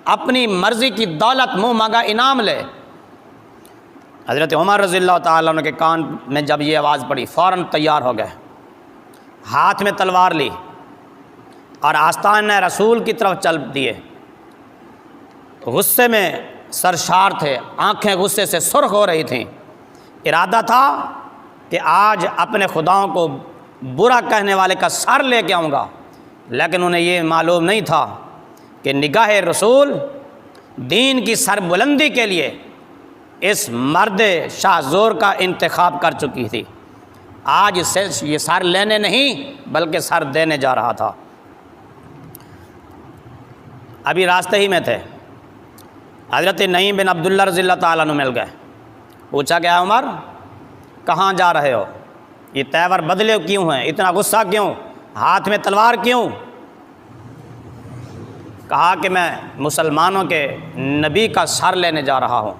اپنی مرضی کی دولت منہ مانگا انعام لے۔ حضرت عمر رضی اللہ تعالیٰ عنہ کے کان میں جب یہ آواز پڑی فوراً تیار ہو گئے، ہاتھ میں تلوار لی اور آستان رسول کی طرف چل دیے۔ غصے میں سرشار تھے، آنکھیں غصے سے سرخ ہو رہی تھیں۔ ارادہ تھا کہ آج اپنے خداؤں کو برا کہنے والے کا سر لے کے آؤں گا، لیکن انہیں یہ معلوم نہیں تھا کہ نگاہ رسول دین کی سربلندی کے لیے اس مرد شاہ زور کا انتخاب کر چکی تھی۔ آج اس سے یہ سر لینے نہیں بلکہ سر دینے جا رہا تھا۔ ابھی راستے ہی میں تھے، حضرت نعیم بن عبداللہ رضی اللہ تعالیٰ عنہ مل گئے۔ پوچھا کہ عمر کہاں جا رہے ہو؟ یہ تیور بدلے کیوں ہیں؟ اتنا غصہ کیوں؟ ہاتھ میں تلوار کیوں؟ کہا کہ میں مسلمانوں کے نبی کا سر لینے جا رہا ہوں،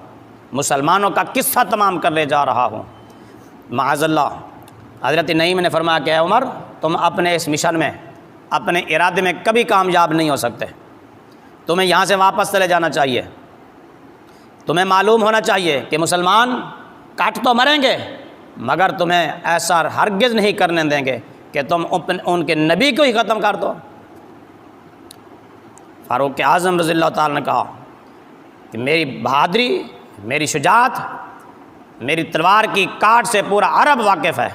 مسلمانوں کا قصہ تمام کرنے جا رہا ہوں۔ معاذ اللہ، حضرت نعیم نے فرمایا کہ اے عمر تم اپنے اس مشن میں، اپنے ارادے میں کبھی کامیاب نہیں ہو سکتے، تمہیں یہاں سے واپس چلے جانا چاہیے۔ تمہیں معلوم ہونا چاہیے کہ مسلمان کٹ تو مریں گے مگر تمہیں ایسا ہرگز نہیں کرنے دیں گے کہ تم ان کے نبی کو ہی ختم کر دو۔ فاروق اعظم رضی اللہ تعالیٰ نے کہا کہ میری بہادری، میری شجاعت، میری تلوار کی کاٹ سے پورا عرب واقف ہے۔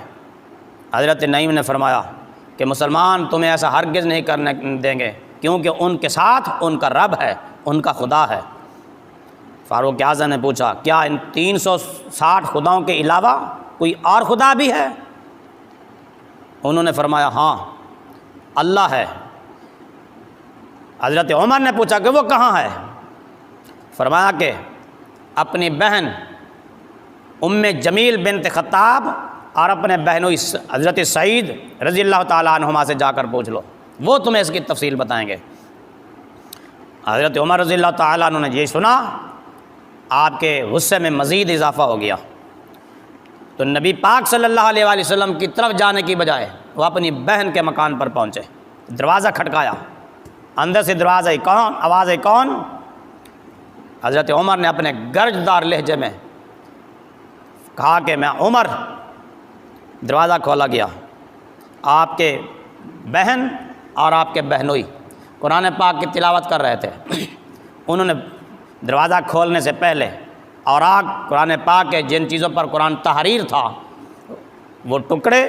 حضرت نعیم نے فرمایا کہ مسلمان تمہیں ایسا ہرگز نہیں کرنے دیں گے کیونکہ ان کے ساتھ ان کا رب ہے، ان کا خدا ہے۔ فاروق اعظم نے پوچھا کیا ان 360 خداؤں کے علاوہ کوئی اور خدا بھی ہے؟ انہوں نے فرمایا ہاں اللہ ہے۔ حضرت عمر نے پوچھا کہ وہ کہاں ہے؟ فرمایا کہ اپنی بہن ام جمیل بنت خطاب اور اپنے بہنوئی حضرت سعید رضی اللہ تعالیٰ عنہما سے جا کر پوچھ لو، وہ تمہیں اس کی تفصیل بتائیں گے۔ حضرت عمر رضی اللہ تعالیٰ عنہ نے یہ سنا، آپ کے غصے میں مزید اضافہ ہو گیا، تو نبی پاک صلی اللہ علیہ وآلہ وسلم کی طرف جانے کی بجائے وہ اپنی بہن کے مکان پر پہنچے۔ دروازہ کھٹکایا، اندر سے دروازہ کون؟ آواز ہے کون؟ حضرت عمر نے اپنے گرجدار لہجے میں کہا کہ میں عمر۔ دروازہ کھولا گیا، آپ کے بہن اور آپ کے بہنوئی قرآن پاک کی تلاوت کر رہے تھے۔ انہوں نے دروازہ کھولنے سے پہلے اوراق قرآن پاک کے جن چیزوں پر قرآن تحریر تھا وہ ٹکڑے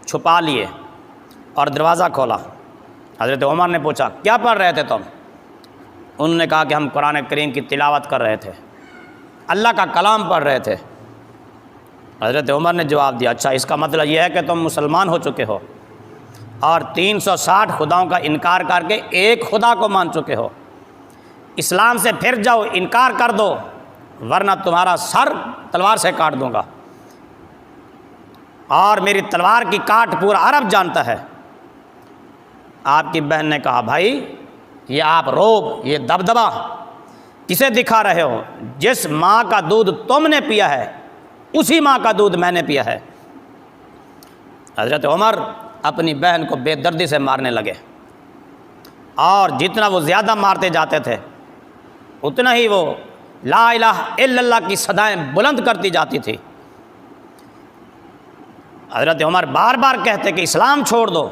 چھپا لیے اور دروازہ کھولا۔ حضرت عمر نے پوچھا کیا پڑھ رہے تھے تم؟ انہوں نے کہا کہ ہم قرآن کریم کی تلاوت کر رہے تھے، اللہ کا کلام پڑھ رہے تھے۔ حضرت عمر نے جواب دیا اچھا اس کا مطلب یہ ہے کہ تم مسلمان ہو چکے ہو اور 360 خداؤں کا انکار کر کے ایک خدا کو مان چکے ہو۔ اسلام سے پھر جاؤ، انکار کر دو ورنہ تمہارا سر تلوار سے کاٹ دوں گا، اور میری تلوار کی کاٹ پورا عرب جانتا ہے۔ آپ کی بہن نے کہا بھائی یہ آپ روب، یہ دبدبا کسے دکھا رہے ہو؟ جس ماں کا دودھ تم نے پیا ہے اسی ماں کا دودھ میں نے پیا ہے۔ حضرت عمر اپنی بہن کو بے دردی سے مارنے لگے، اور جتنا وہ زیادہ مارتے جاتے تھے اتنا ہی وہ لا الہ الا اللہ کی صدائیں بلند کرتی جاتی تھی۔ حضرت عمر بار بار کہتے کہ اسلام چھوڑ دو،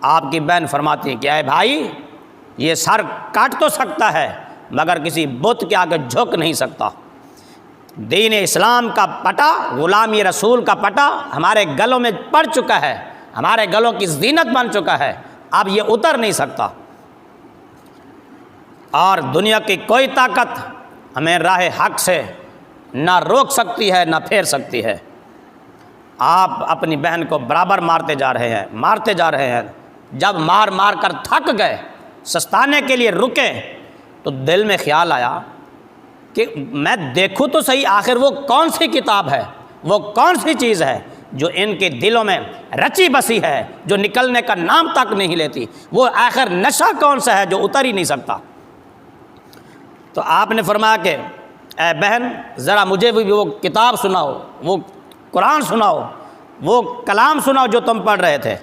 آپ کی بہن فرماتی کہ اے بھائی یہ سر کاٹ تو سکتا ہے مگر کسی بت کے آگے جھک نہیں سکتا۔ دین اسلام کا پٹا، غلامی رسول کا پٹا ہمارے گلوں میں پڑ چکا ہے، ہمارے گلوں کی زینت بن چکا ہے، اب یہ اتر نہیں سکتا، اور دنیا کی کوئی طاقت ہمیں راہ حق سے نہ روک سکتی ہے نہ پھیر سکتی ہے۔ آپ اپنی بہن کو برابر مارتے جا رہے ہیں۔ جب مار مار کر تھک گئے، سستانے کے لیے رکے، تو دل میں خیال آیا کہ میں دیکھوں تو صحیح آخر وہ کون سی کتاب ہے، وہ کون سی چیز ہے جو ان کے دلوں میں رچی بسی ہے، جو نکلنے کا نام تک نہیں لیتی، وہ آخر نشہ کون سا ہے جو اتر ہی نہیں سکتا۔ تو آپ نے فرمایا کہ اے بہن ذرا مجھے بھی وہ کتاب سناؤ، وہ قرآن سناؤ، وہ کلام سناؤ جو تم پڑھ رہے تھے۔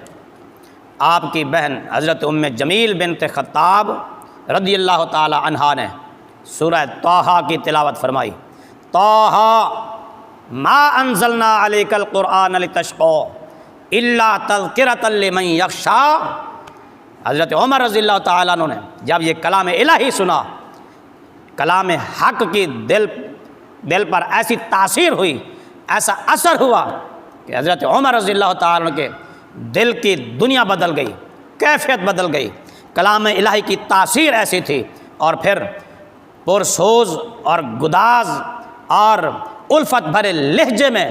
آپ کی بہن حضرت ام جمیل بنت خطاب رضی اللہ تعالی عنہا نے سورہ طٰہٰ کی تلاوت فرمائی، طٰہٰ ما انزلنا علیک القرآن لتشقی الا تذکرۃ لمن یخشی۔ حضرت عمر رضی اللہ تعالیٰ عنہ نے جب یہ کلام الہی سنا، کلام حق کی دل پر ایسی تاثیر ہوئی، ایسا اثر ہوا کہ حضرت عمر رضی اللہ تعالیٰ عنہ کے دل کی دنیا بدل گئی، کیفیت بدل گئی، کلام الہی کی تاثیر ایسی تھی۔ اور پھر پرسوز اور گداز اور الفت بھرے لہجے میں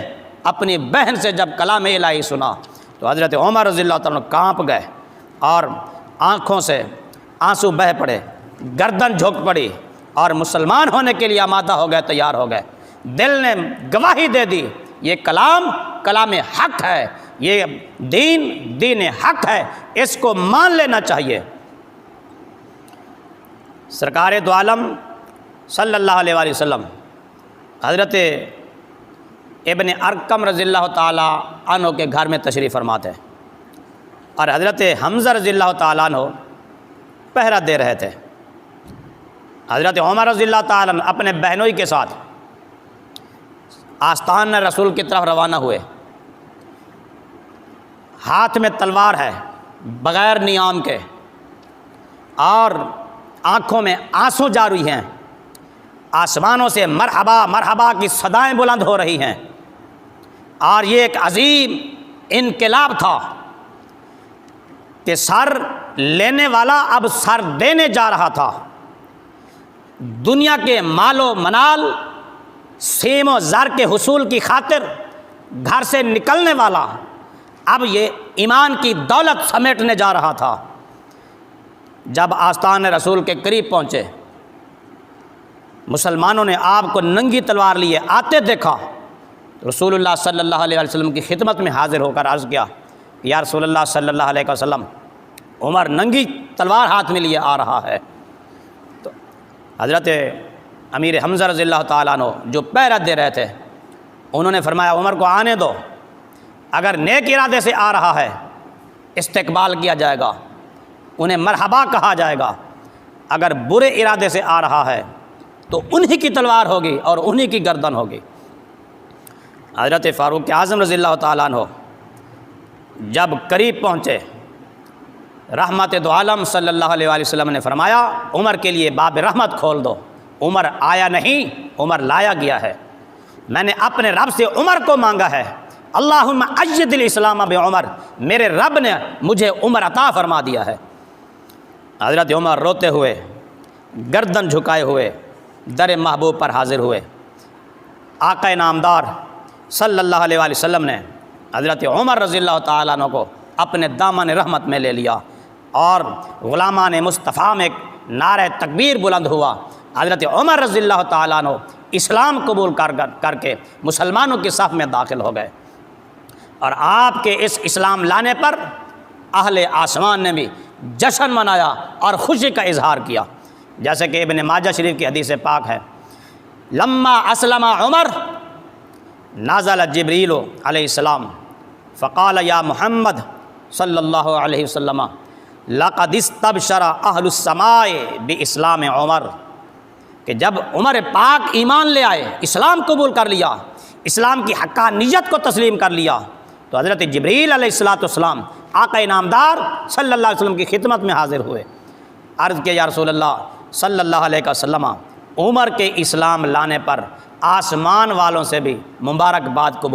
اپنی بہن سے جب کلام الہی سنا تو حضرت عمر رضی اللہ تعالیٰ عنہ کانپ گئے اور آنکھوں سے آنسو بہہ پڑے، گردن جھک پڑی اور مسلمان ہونے کے لیے آمادہ ہو گئے، تیار ہو گئے۔ دل نے گواہی دے دی، یہ کلام حق ہے، یہ دین حق ہے، اس کو مان لینا چاہیے۔ سرکار دو عالم صلی اللہ علیہ وآلہ وسلم حضرت ابن ارقم رضی اللہ تعالیٰ عنہ کے گھر میں تشریف فرماتے ہیں اور حضرت حمزہ رضی اللہ تعالیٰ عنہ پہرا دے رہے تھے۔ حضرت عمر رضی اللہ تعالیٰ عنہ اپنے بہنوئی کے ساتھ آستان رسول کی طرف روانہ ہوئے، ہاتھ میں تلوار ہے بغیر نیام کے اور آنکھوں میں آنسو جاری ہیں، آسمانوں سے مرحبا مرحبا کی صدائیں بلند ہو رہی ہیں، اور یہ ایک عظیم انقلاب تھا کہ سر لینے والا اب سر دینے جا رہا تھا۔ دنیا کے مال و منال، سیم و زر کے حصول کی خاطر گھر سے نکلنے والا اب یہ ایمان کی دولت سمیٹنے جا رہا تھا۔ جب آستان رسول کے قریب پہنچے، مسلمانوں نے آپ کو ننگی تلوار لیے آتے دیکھا، رسول اللہ صلی اللہ علیہ وسلم کی خدمت میں حاضر ہو کر عرض کیا، یا رسول اللہ صلی اللہ علیہ وسلم، عمر ننگی تلوار ہاتھ میں لیے آ رہا ہے۔ تو حضرت امیر حمزہ رضی اللہ تعالیٰ عنہ جو پہرا دے رہے تھے، انہوں نے فرمایا عمر کو آنے دو، اگر نیک ارادے سے آ رہا ہے استقبال کیا جائے گا، انہیں مرحبا کہا جائے گا، اگر برے ارادے سے آ رہا ہے تو انہی کی تلوار ہوگی اور انہی کی گردن ہوگی۔ حضرت فاروق اعظم رضی اللہ تعالیٰ عنہ جب قریب پہنچے، رحمت دو عالم صلی اللہ علیہ وآلہ وسلم نے فرمایا عمر کے لیے باب رحمت کھول دو۔ عمر آیا نہیں، عمر لایا گیا ہے، میں نے اپنے رب سے عمر کو مانگا ہے، اللہم اید الاسلام بعمر، میرے رب نے مجھے عمر عطا فرما دیا ہے۔ حضرت عمر روتے ہوئے، گردن جھکائے ہوئے در محبوب پر حاضر ہوئے۔ آقا نامدار صلی اللہ علیہ وآلہ وسلم نے حضرت عمر رضی اللہ تعالیٰ عنہ کو اپنے دامن رحمت میں لے لیا اور غلامان مصطفیٰ میں نعرہ تکبیر بلند ہوا۔ حضرت عمر رضی اللہ تعالیٰ عنہ اسلام قبول کر کے مسلمانوں کی صف میں داخل ہو گئے، اور آپ کے اس اسلام لانے پر اہل آسمان نے بھی جشن منایا اور خوشی کا اظہار کیا، جیسے کہ ابن ماجہ شریف کی حدیث پاک ہے، لما اسلم عمر نازل جبریل علیہ السلام فقال یا محمد صلی اللہ علیہ وسلم لقد استبشر اہل السماء باسلام عمر، کہ جب عمر پاک ایمان لے آئے، اسلام قبول کر لیا، اسلام کی حقانیت کو تسلیم کر لیا، تو حضرت جبریل علیہ السلام آقا نامدار صلی اللہ علیہ وسلم کی خدمت میں حاضر ہوئے، عرض کیا یا رسول اللہ صلی اللہ علیہ وسلم، عمر کے اسلام لانے پر آسمان والوں سے بھی مبارکباد قبول